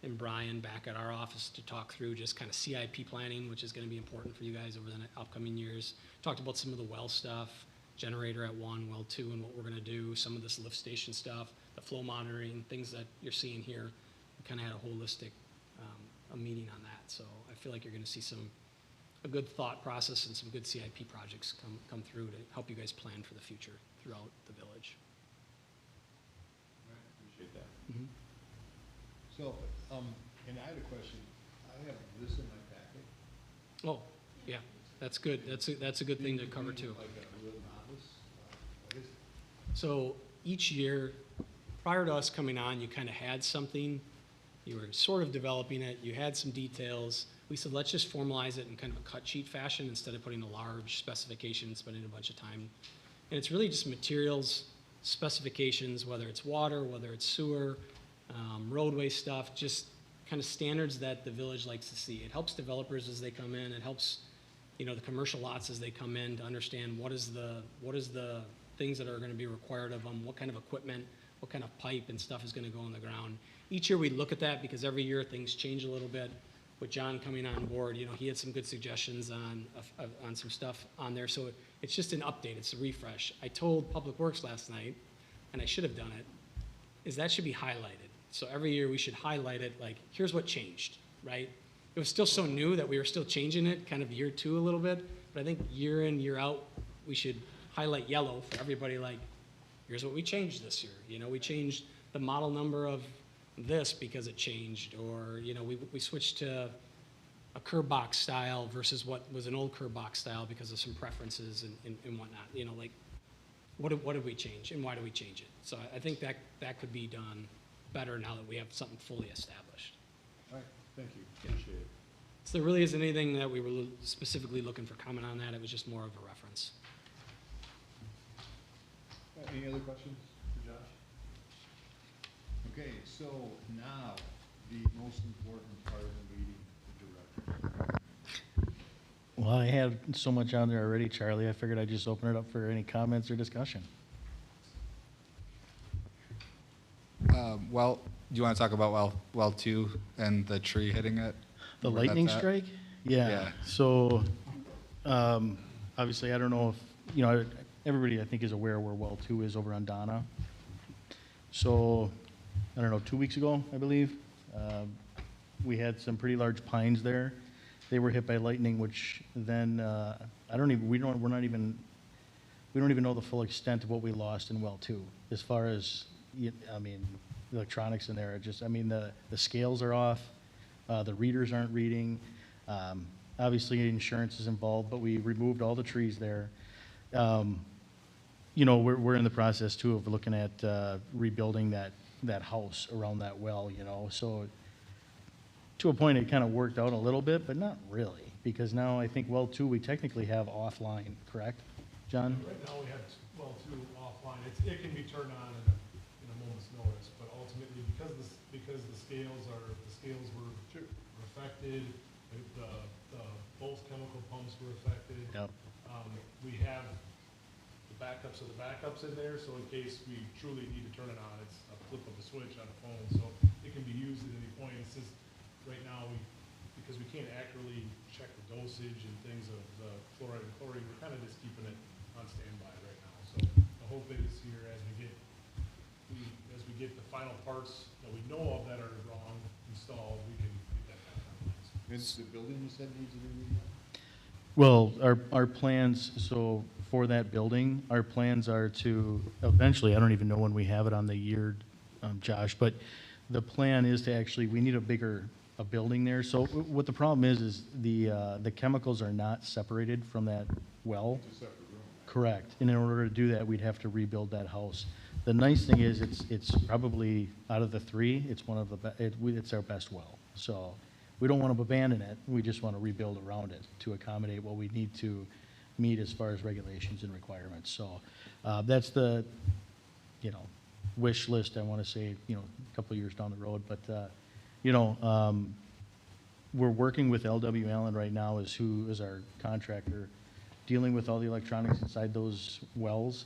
and Brian back at our office to talk through just kind of CIP planning, which is going to be important for you guys over the upcoming years. Talked about some of the well stuff, generator at 1, well 2, and what we're going to do, some of this lift station stuff, the flow monitoring, things that you're seeing here. We kind of had a holistic a meeting on that. So I feel like you're going to see a good thought process and some good CIP projects come through to help you guys plan for the future throughout the village. Appreciate that. Mhm. So, and I had a question. I have this in my packet. Oh, yeah, that's good. That's a good thing to cover too. Like a real novice, what is it? So each year, prior to us coming on, you kind of had something, you were sort of developing it, you had some details. We said, let's just formalize it in kind of a cut sheet fashion instead of putting a large specification, spending a bunch of time. And it's really just materials, specifications, whether it's water, whether it's sewer, roadway stuff, just kind of standards that the village likes to see. It helps developers as they come in, it helps, the commercial lots as they come in to understand what is the things that are gonna be required of them, what kind of equipment, what kind of pipe and stuff is gonna go in the ground. Each year we look at that because every year things change a little bit. With John coming on board, he had some good suggestions on some stuff on there. So it's just an update, it's a refresh. I told Public Works last night, and I should have done it, is that should be highlighted. So every year we should highlight it, like, here's what changed, right? It was still so new that we were still changing it, kind of year 2 a little bit. But I think year in, year out, we should highlight yellow for everybody, like, here's what we changed this year. We changed the model number of this because it changed, or, we switched to a curb box style versus what was an old curb box style because of some preferences and whatnot. Like, what did we change and why did we change it? So I think that could be done better now that we have something fully established. All right, thank you, appreciate it. So there really isn't anything that we were specifically looking for comment on that. It was just more of a reference. Any other questions for Josh? Okay, so now, the most important part of the meeting, the director. Well, I had so much on there already, Charlie. I figured I'd just open it up for any comments or discussion. Well, do you want to talk about well 2 and the tree hitting it? The Where that's lightning at? strike? Yeah. Yeah. So, obviously, I don't know if, everybody I think is aware where well 2 is over on Donna. So, I don't know, 2 weeks ago, I believe, we had some pretty large pines there. They were hit by lightning, which then, we don't even know the full extent of what we lost in well 2. As far as, the electronics in there, the scales are off, the readers aren't reading. Obviously, insurance is involved, but we removed all the trees there. We're in the process too of looking at rebuilding that house around that well, so to a point it kind of worked out a little bit, but not really, because now I think well 2 we technically have offline, correct? John? Right now, we have, two offline. It can be turned on in a moment's notice, but ultimately, because the scales were affected, both chemical pumps were affected. Yep. We have the backups of the backups in there, so in case we truly need to turn it on, it's a flip of a switch on a phone, so it can be used at any point. It's just, right now, because we can't accurately check the dosage and things of the fluoride and chlorine, we're kind of just keeping it on standby right now. So the hope is here, as we get the final parts that we know of that are wrong installed, we can get that back online. Is the building you said needs to be redone? Well, our plans, so for that building, our plans are to, eventually, I don't even know when we have it on the year, Josh, but the plan is to actually, we need a building there. So what the problem is the chemicals are not separated from that well. It's a separate room. Correct. And in order to do that, we'd have to rebuild that house. The nice thing is, it's probably, out of the three, it's one of the, it's our best well. So we don't want to abandon it, we just want to rebuild around it to accommodate what we need to meet as far as regulations and requirements. So that's the, wish list, I want to say, a couple of years down the road. But, we're working with LW Allen right now who is our contractor, dealing with all the electronics inside those wells.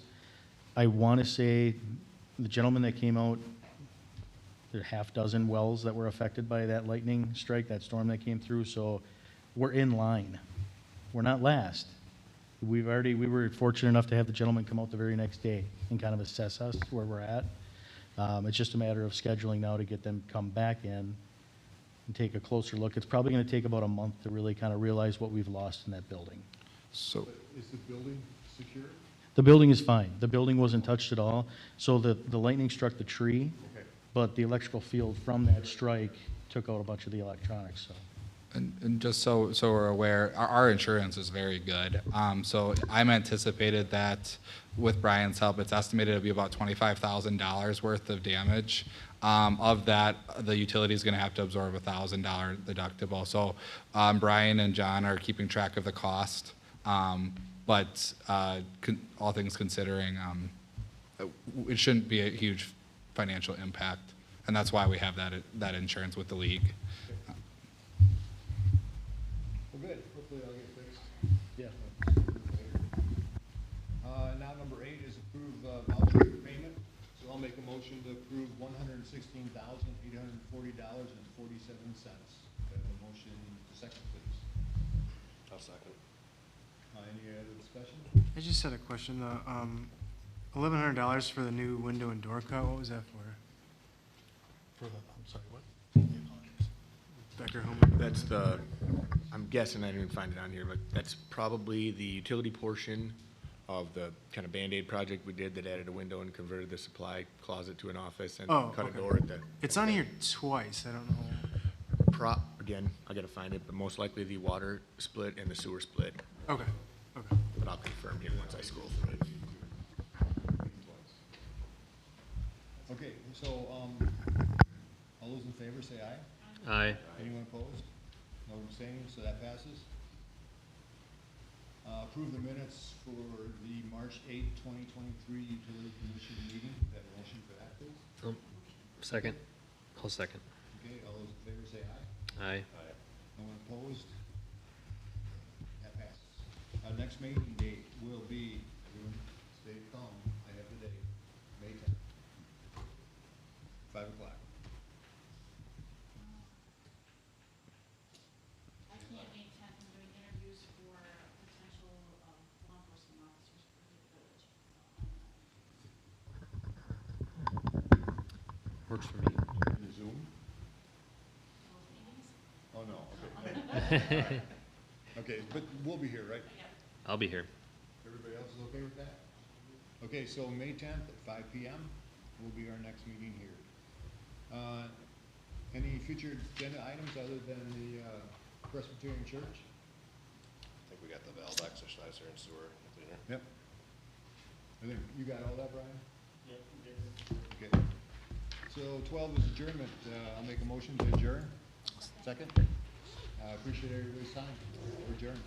I want to say the gentleman that came out, there are half dozen wells that were affected by that lightning strike, that storm that came through, so we're in line. We're not last. We were fortunate enough to have the gentleman come out the very next day and kind of assess us where we're at. It's just a matter of scheduling now to get them come back in and take a closer look. It's probably going to take about a month to really kind of realize what we've lost in that building. So, But is the building secure? The building is fine. The building wasn't touched at all. So the lightning struck the tree, Okay. but the electrical field from that strike took out a bunch of the electronics, so. and just so we're aware, our insurance is very good. So I'm anticipated that with Brian's help, it's estimated to be about $25,000 worth of damage. Of that, the utility is going to have to absorb a $1,000 deductible. So Brian and John are keeping track of the cost. But all things considering, it shouldn't be a huge financial impact, and that's why we have that insurance with the league. Well, good. Hopefully I'll get fixed. Yeah. Now number 8 is approve voucher payment. So I'll make a motion to approve $116,840.47. Have a motion, second, please. I'll second. Any other discussion? I just had a question, $1,100 for the new window and door cut, what was that for? I'm sorry, what? Becker Home? That's I'm guessing, I didn't find it on here, but that's probably the utility portion of the kind of Band-Aid project we did that added a window and converted the supply closet to an office and Oh, cut okay. a door at the. It's on here twice, I don't know. Again, I gotta find it, but most likely the water split and the sewer split, Okay, okay. but I'll confirm here once I scroll through it. Okay, so, all those in favor say aye. Aye. Anyone opposed? No abstaining, so that passes. Approve the minutes for the March 8, 2023 Utility Commission meeting. That motion for that, please. Second. I'll second. Okay, all those in favor say aye. Aye. No one opposed? That passes. Next meeting date will be, everyone stay calm, I have the date, May 10th, 5 o'clock. I can't make 10th, I'm doing interviews for potential law enforcement officers for the village. Works for me. In the Zoom? Both meetings? Oh, no, okay. Okay, but we'll be here, right? I'll be here. Everybody else is okay with that? Okay, so May 10th at 5 PM will be our next meeting here. Any future agenda items other than the Presbyterian Church? I think we got the valve exerciser and sewer cleaner. Yep. I think you got all that, Brian? Yep. Okay. So 12 is adjournment. I'll make a motion to adjourn. Second? Appreciate everybody's time. We're adjourned.